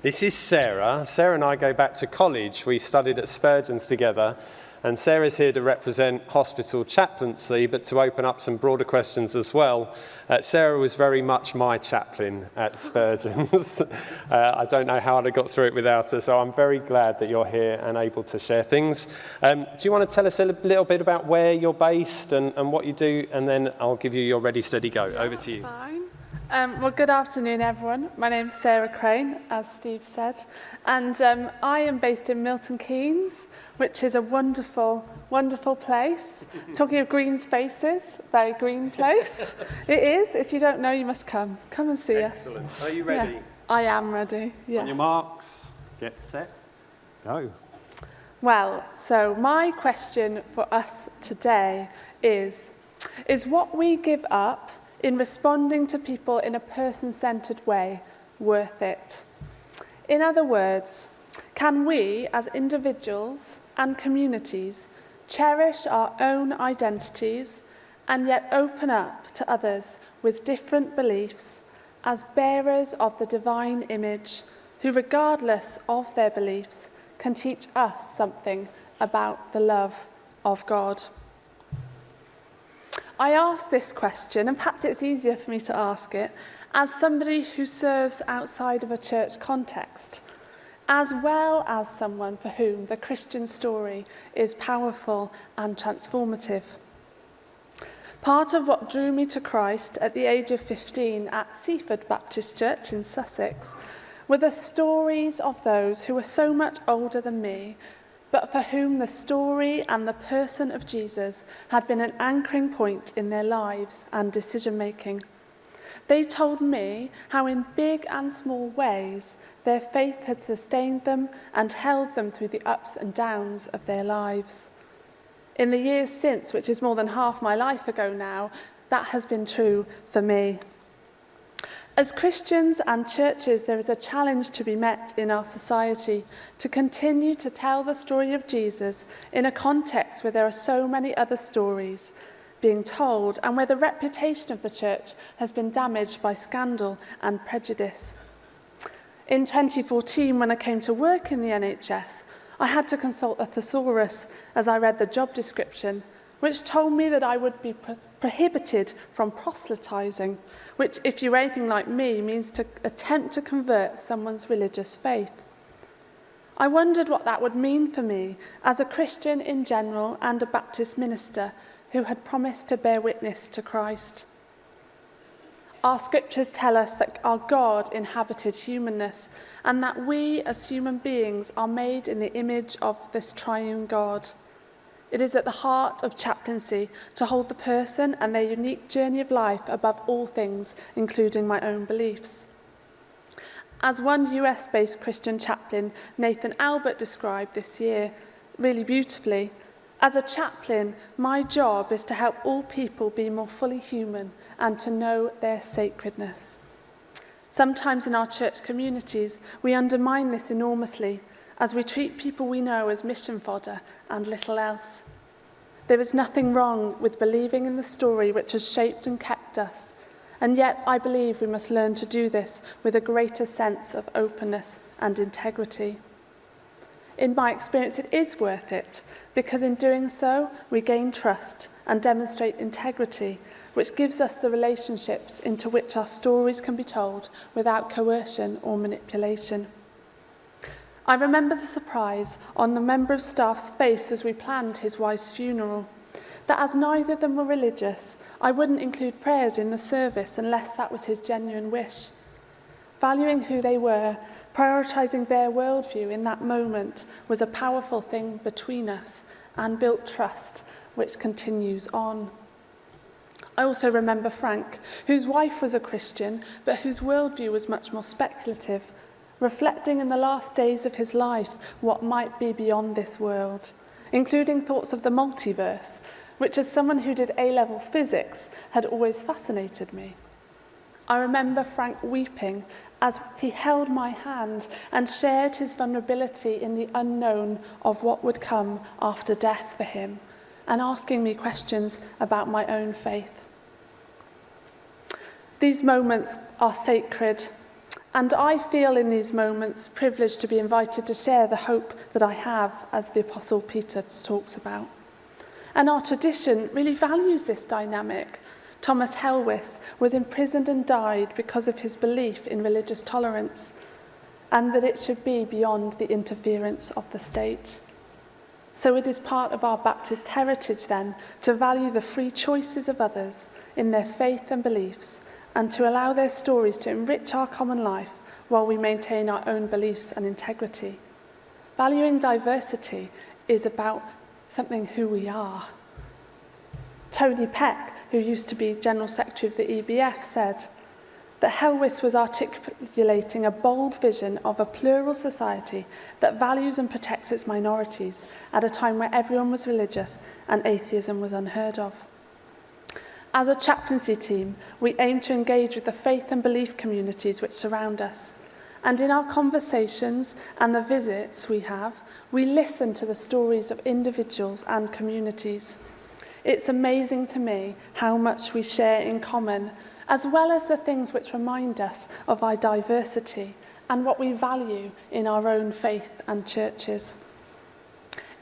This is Sarah. Sarah and I go back to college. We studied at Spurgeon's together, and Sarah's here to represent Hospital Chaplaincy, but to open up some broader questions as well. Sarah was very much my chaplain at Spurgeon's. I don't know how I'd have got through it without her, so I'm very glad that you're here and able to share things. Do you want to tell us a little bit about where you're based and what you do, and then I'll give you your ready, steady, go. Over to you. Fine. Well, good afternoon, everyone. My name's Sarah Klein, as Steve said, and I am based in Milton Keynes, which is a wonderful, wonderful place. Talking of green spaces, very green place. It is. If you don't know, you must come. Come and see Excellent. us. Are you ready? Yeah, I am ready, yes. On your marks, get set, go. Well, so my question for us today is what we give up in responding to people in a person-centred way worth it? In other words, can we as individuals and communities cherish our own identities and yet open up to others with different beliefs as bearers of the divine image who, regardless of their beliefs, can teach us something about the love of God? I ask this question, and perhaps it's easier for me to ask it, as somebody who serves outside of a church context, as well as someone for whom the Christian story is powerful and transformative. Part of what drew me to Christ at the age of 15 at Seaford Baptist Church in Sussex were the stories of those who were so much older than me, but for whom the story and the person of Jesus had been an anchoring point in their lives and decision-making. They told me how in big and small ways their faith had sustained them and held them through the ups and downs of their lives. In the years since, which is more than half my life ago now, that has been true for me. As Christians and churches, there is a challenge to be met in our society to continue to tell the story of Jesus in a context where there are so many other stories being told and where the reputation of the church has been damaged by scandal and prejudice. In 2014, when I came to work in the NHS, I had to consult a thesaurus as I read the job description, which told me that I would be prohibited from proselytising, which, if you're anything like me, means to attempt to convert someone's religious faith. I wondered what that would mean for me as a Christian in general and a Baptist minister who had promised to bear witness to Christ. Our scriptures tell us that our God inhabited humanness and that we as human beings are made in the image of this triune God. It is at the heart of chaplaincy to hold the person and their unique journey of life above all things, including my own beliefs. As one US-based Christian chaplain, Nathan Albert, described this year really beautifully, as a chaplain, my job is to help all people be more fully human and to know their sacredness. Sometimes in our church communities, we undermine this enormously, as we treat people we know as mission fodder and little else. There is nothing wrong with believing in the story which has shaped and kept us, and yet I believe we must learn to do this with a greater sense of openness and integrity. In my experience, it is worth it, because in doing so, we gain trust and demonstrate integrity, which gives us the relationships into which our stories can be told without coercion or manipulation. I remember the surprise on the member of staff's face as we planned his wife's funeral, that as neither of them were religious, I wouldn't include prayers in the service unless that was his genuine wish. Valuing who they were, prioritising their worldview in that moment was a powerful thing between us and built trust, which continues on. I also remember Frank, whose wife was a Christian, but whose worldview was much more speculative, reflecting in the last days of his life what might be beyond this world, including thoughts of the multiverse, which as someone who did A-level physics had always fascinated me. I remember Frank weeping as he held my hand and shared his vulnerability in the unknown of what would come after death for him, and asking me questions about my own faith. These moments are sacred, And I feel in these moments privileged to be invited to share the hope that I have, as the Apostle Peter talks about. And our tradition really values this dynamic. Thomas Helwys was imprisoned and died because of his belief in religious tolerance, and that it should be beyond the interference of the state. So it is part of our Baptist heritage then to value the free choices of others in their faith and beliefs, and to allow their stories to enrich our common life while we maintain our own beliefs and integrity. Valuing diversity is about something who we are. Tony Peck, who used to be General Secretary of the EBF, said that Helwys was articulating a bold vision of a plural society that values and protects its minorities at a time where everyone was religious and atheism was unheard of. As a chaplaincy team, we aim to engage with the faith and belief communities which surround us. And in our conversations and the visits we have, we listen to the stories of individuals and communities. It's amazing to me how much we share in common, as well as the things which remind us of our diversity and what we value in our own faith and churches.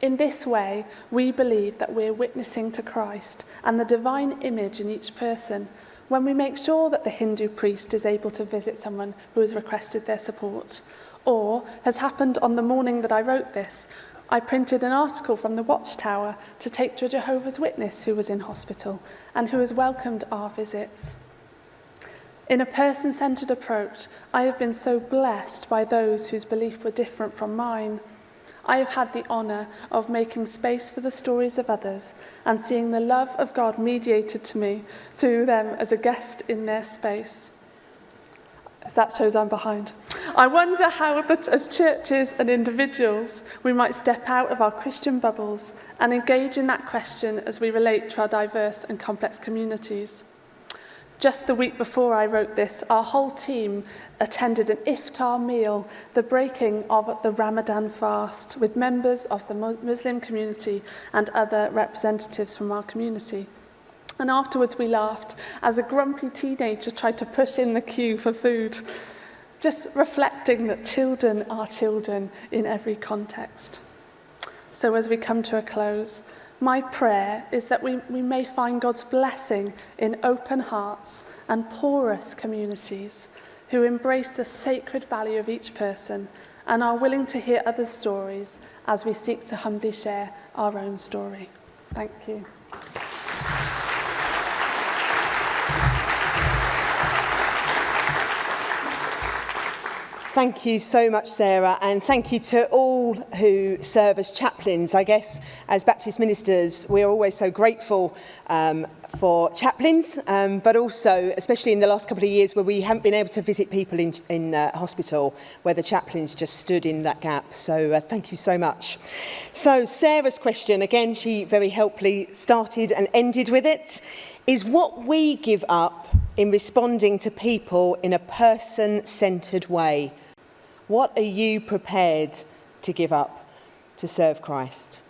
In this way, we believe that we're witnessing to Christ and the divine image in each person when we make sure that the Hindu priest is able to visit someone who has requested their support. Or, as happened on the morning that I wrote this, I printed an article from the Watchtower to take to a Jehovah's Witness who was in hospital and who has welcomed our visits. In a person-centred approach, I have been so blessed by those whose belief were different from mine. I have had the honour of making space for the stories of others and seeing the love of God mediated to me through them as a guest in their space. As that shows I'm behind. I wonder how, as churches and individuals, we might step out of our Christian bubbles and engage in that question as we relate to our diverse and complex communities. Just the week before I wrote this, our whole team attended an iftar meal, the breaking of the Ramadan fast, with members of the Muslim community and other representatives from our community. And afterwards we laughed as a grumpy teenager tried to push in the queue for food, just reflecting that children are children in every context. So as we come to a close, my prayer is that we may find God's blessing in open hearts and porous communities who embrace the sacred value of each person and are willing to hear others' stories as we seek to humbly share our own story. Thank you. Thank you so much, Sarah, and thank you to all who serve as chaplains. I guess as Baptist ministers, we're always so grateful for chaplains, but also, especially in the last couple of years where we haven't been able to visit people in hospital, where the chaplains just stood in that gap. So thank you so much. So Sarah's question, again, she very helpfully started and ended with it, is what we give up in responding to people in a person-centred way. What are you prepared to give up to serve Christ?